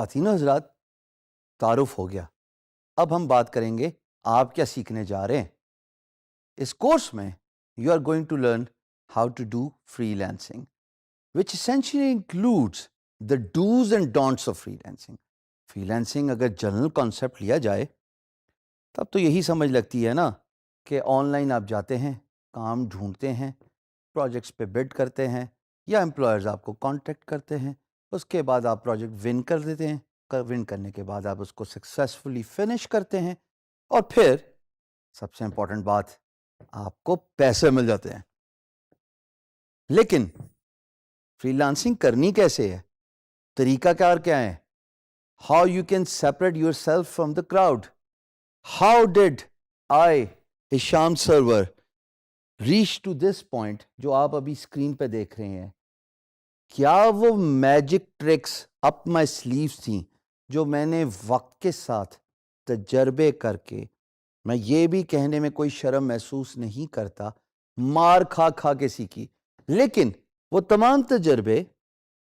خواتین و حضرات، تعارف ہو گیا. اب ہم بات کریں گے آپ کیا سیکھنے جا رہے ہیں. اس کورس میں you are going to learn how to do freelancing which essentially includes the dos and don'ts of freelancing. Freelancing اگر جنرل کانسیپٹ لیا جائے تب تو یہی سمجھ لگتی ہے نا کہ آن لائن آپ جاتے ہیں، کام ڈھونڈتے ہیں، پروجیکٹس پہ بڈ کرتے ہیں یا امپلائرز آپ کو کانٹیکٹ کرتے ہیں، اس کے بعد آپ پروجیکٹ ون کر دیتے ہیں، ون کرنے کے بعد آپ اس کو سکسیسفلی فنش کرتے ہیں اور پھر سب سے امپورٹنٹ بات، آپ کو پیسے مل جاتے ہیں. لیکن فری لانسنگ کرنی کیسے ہے؟ طریقہ کار کیا ہے؟ How you can separate yourself from the crowd. How did I Hisham Sarwar reach to this point جو آپ ابھی اسکرین پہ دیکھ رہے ہیں؟ کیا وہ میجک ٹرکس اپ مائی سلیوز تھیں جو میں نے وقت کے ساتھ تجربے کر کے، میں یہ بھی کہنے میں کوئی شرم محسوس نہیں کرتا، مار کھا کھا کے سیکھی. لیکن وہ تمام تجربے،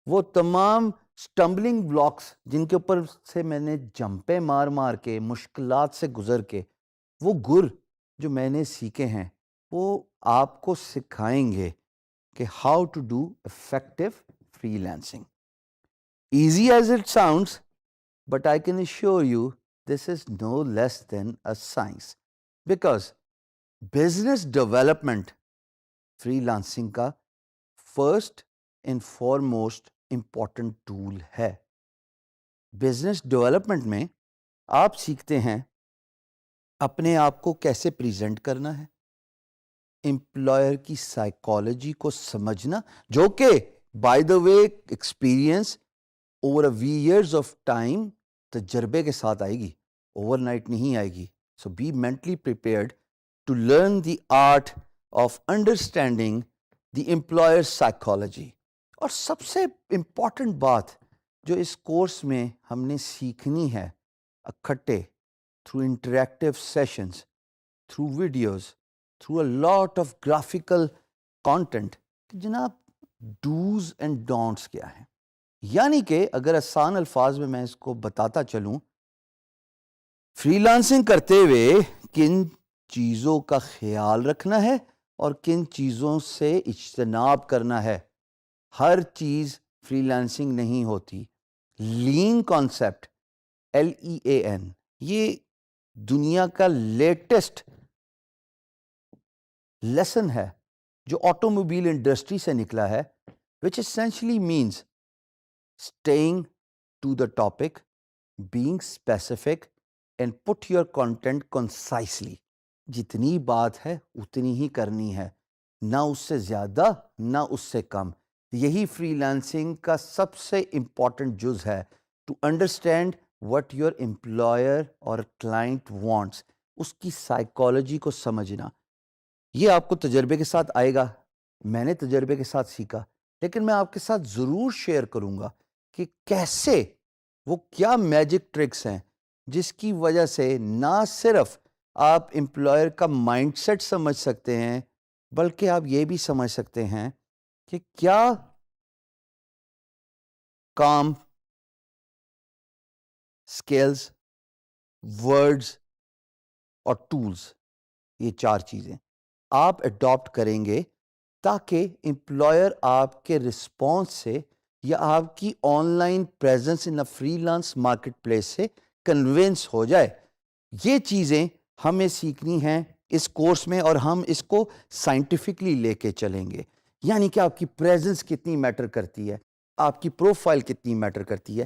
وہ تمام سٹمبلنگ بلاکس جن کے اوپر سے میں نے جمپیں مار مار کے، مشکلات سے گزر کے، وہ گر جو میں نے سیکھے ہیں وہ آپ کو سکھائیں گے کہ how to do effective freelancing. Easy as it sounds, but I can assure you this is no less than a science, because business development freelancing کا first and foremost important tool ہے. Business development میں آپ سیکھتے ہیں اپنے آپ کو کیسے پریزنٹ کرنا ہے، امپلائر کی سائیکالوجی کو سمجھنا، جو کہ by the way experience over a years of time تجربے کے ساتھ آئے گی، اوور نائٹ نہیں آئے گی. So be mentally prepared to learn the art of understanding the employer psychology. اور سب سے امپورٹنٹ بات جو اس کورس میں ہم نے سیکھنی ہے اکٹھے، through interactive sessions, through videos, through a lot of graphical content, کہ جناب ڈوز اینڈ ڈونٹس کیا ہیں. یعنی کہ اگر آسان الفاظ میں اس کو بتاتا چلوں، فری لانسنگ کرتے ہوئے کن چیزوں کا خیال رکھنا ہے اور کن چیزوں سے اجتناب کرنا ہے. ہر چیز فری لانسنگ نہیں ہوتی. لین کانسیپٹ، LEAN، یہ دنیا کا لیٹسٹ لیسن ہے جو آٹو موبائل انڈسٹری سے نکلا ہے، which essentially means staying to the topic, being specific and put your content concisely. جتنی بات ہے اتنی ہی کرنی ہے، نہ اس سے زیادہ نہ اس سے کم. یہی فری لانسنگ کا سب سے امپورٹنٹ جز ہے، to understand what your employer or client wants، اس کی سائیکالوجی کو سمجھنا. یہ آپ کو تجربے کے ساتھ آئے گا، میں نے تجربے کے ساتھ سیکھا، لیکن میں آپ کے ساتھ ضرور شیئر کروں گا کہ کیسے، وہ کیا میجک ٹرکس ہیں جس کی وجہ سے نہ صرف آپ امپلائر کا مائنڈ سیٹ سمجھ سکتے ہیں، بلکہ آپ یہ بھی سمجھ سکتے ہیں کہ کیا کام، اسکلز، ورڈز اور ٹولز، یہ چار چیزیں آپ اڈاپٹ کریں گے تاکہ امپلائر آپ کے رسپانس سے یا آپ کی on line presence in free lance market place سے کنونس ہو جائے. یہ چیزیں ہمیں سیکھنی ہیں اس کورس میں، اور ہم اس کو سائنٹیفکلی لے کے چلیں گے. یعنی کہ آپ کی پریزنس کتنی میٹر کرتی ہے، آپ کی پروفائل کتنی میٹر کرتی ہے،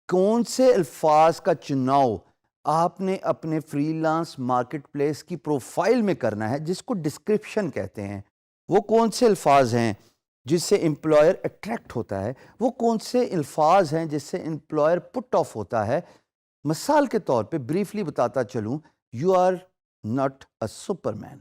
کون سے الفاظ کا چناؤ آپ نے اپنے فری لانس مارکیٹ پلیس کی پروفائل میں کرنا ہے، جس کو ڈسکرپشن کہتے ہیں. وہ کون سے الفاظ ہیں جس سے امپلائر اٹریکٹ ہوتا ہے، وہ کون سے الفاظ ہیں جس سے امپلائر پٹ آف ہوتا ہے. مثال کے طور پہ بریفلی بتاتا چلوں، you are not a superman.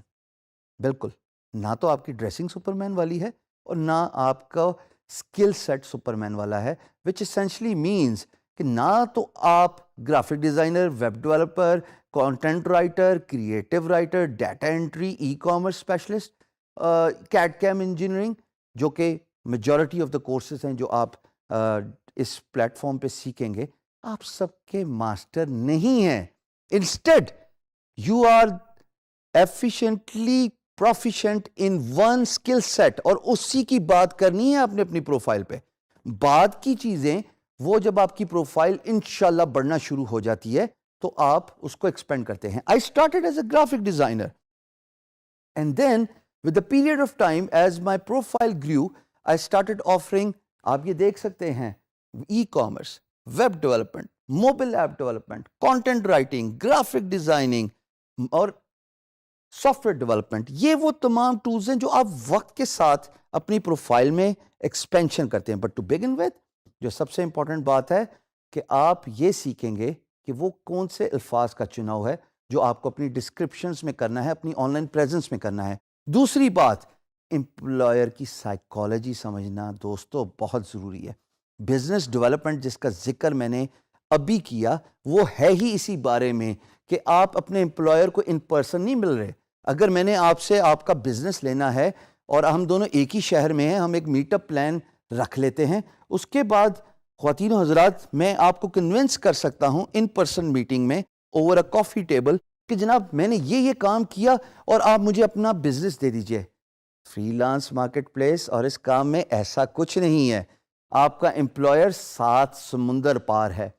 بالکل، نہ تو آپ کی ڈریسنگ سپر مین والی ہے اور نہ آپ کا اسکل سیٹ سپر مین والا ہے، وچ اسینشلی مینس کہ نہ تو آپ graphic designer, web developer, content writer, creative writer, data entry, e commerce specialist, CAD CAM engineering, جو کہ میجورٹی آف دا کورسز ہیں جو آپ اس پلیٹ فارم پہ سیکھیں گے، آپ سب کے ماسٹر نہیں ہیں. Instead you are efficiently proficient in one skill set, اور اسی کی بات کرنی ہے آپ نے اپنی پروفائل پہ. بعد کی چیزیں وہ جب آپ کی پروفائل انشاءاللہ بڑھنا شروع ہو جاتی ہے تو آپ اس کو ایکسپینڈ کرتے ہیں. I started as a graphic designer, and then with the period of time as my profile grew, I started offering, آپ یہ دیکھ سکتے ہیں, e-commerce, web development, mobile app development, content writing, graphic designing اور soft where development. یہ وہ تمام tools ہیں جو آپ وقت کے ساتھ اپنی پروفائل میں ایکسپینشن کرتے ہیں. بٹ ٹو بگن ود, جو سب سے امپورٹنٹ بات ہے کہ آپ یہ سیکھیں گے کہ وہ کون سے الفاظ کا چناؤ ہے جو آپ کو اپنی ڈسکرپشنز میں کرنا ہے, اپنی آن لائن پریزنس میں کرنا ہے. دوسری بات, امپلائر کی سائیکالوجی سمجھنا دوستو بہت ضروری ہے. بزنس ڈیولپمنٹ جس کا ذکر میں نے ابھی کیا وہ ہے ہی اسی بارے میں کہ آپ اپنے امپلائر کو ان پرسن نہیں مل رہے. اگر میں نے آپ سے آپ کا بزنس لینا ہے اور ہم دونوں ایک ہی شہر میں ہیں, ہم ایک میٹ اپ پلان رکھ لیتے ہیں, اس کے بعد خواتین و حضرات میں آپ کو کنونس کر سکتا ہوں ان پرسن میٹنگ میں اوور اے کافی ٹیبل کہ جناب میں نے یہ کام کیا اور آپ مجھے اپنا بزنس دے دیجئے. فری لانس مارکیٹ پلیس اور اس کام میں ایسا کچھ نہیں ہے. آپ کا امپلائر 7 سمندر پار ہے.